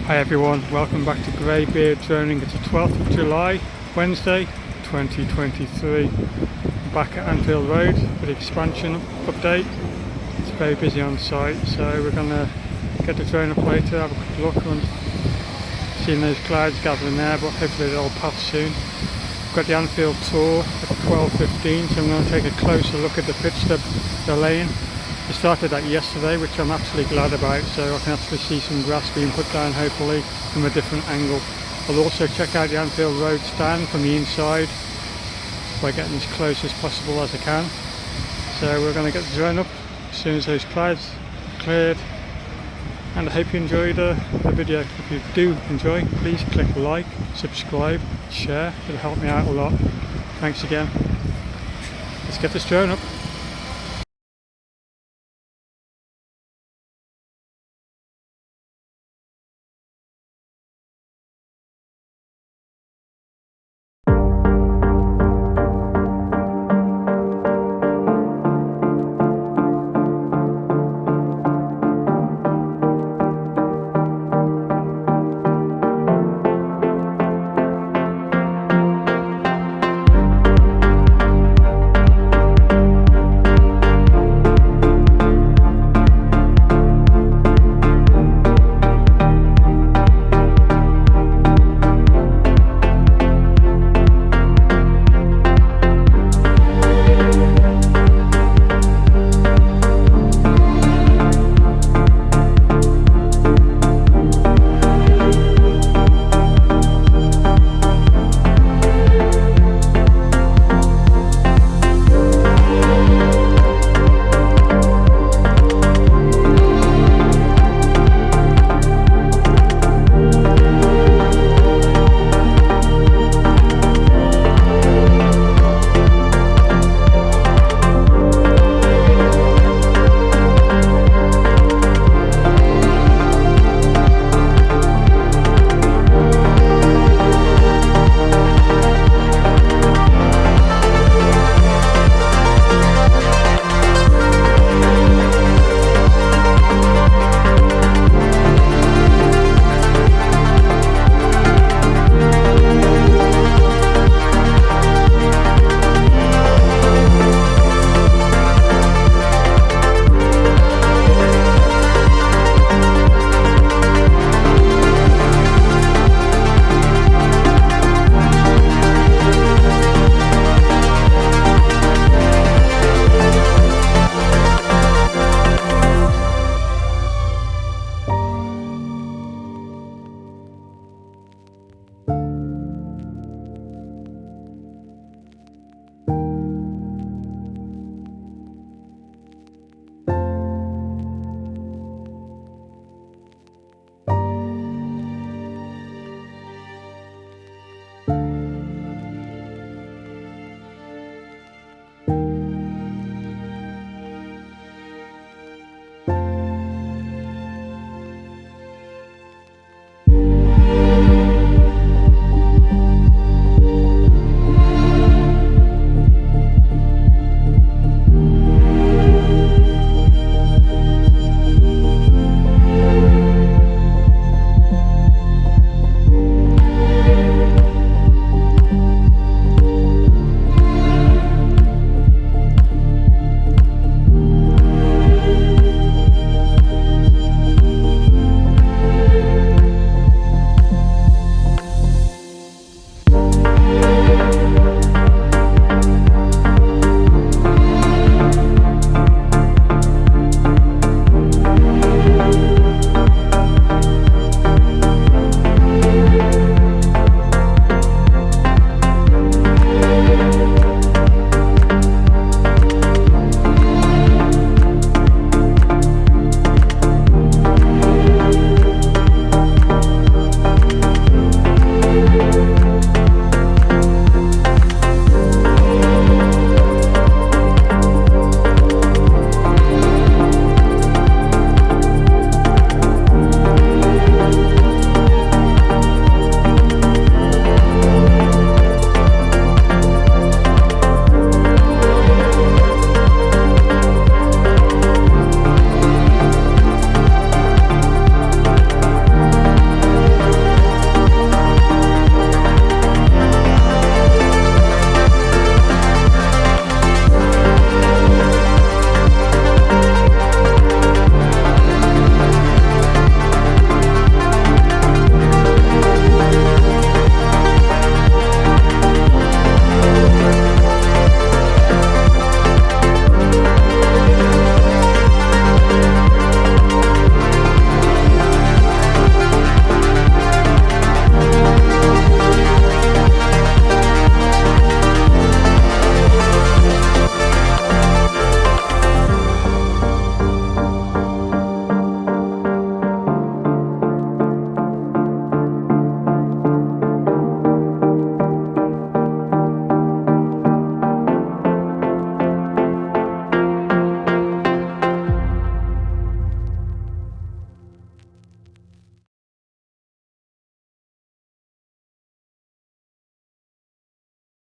Hi everyone, welcome back to GreyBeard Droning. It's the 12th of July, Wednesday 2023. I'm back at Anfield Road for the expansion update. It's very busy on site, so we're going to get the drone up later, have a quick look and seeing those clouds gathering there, but hopefully they'll pass soon. We've got the Anfield tour at 12:15, so I'm going to take a closer look at the pitch they're laying. I started that yesterday, which I'm actually glad about, so I can actually see some grass being put down hopefully from a different angle. I'll also check out the Anfield Road stand from the inside by getting as close as possible as I can. So we're going to get the drone up as soon as those clouds have cleared, and I hope you enjoyed the video. If you do enjoy, please click like, subscribe, share, it'll help me out a lot. Thanks again. Let's get this drone up.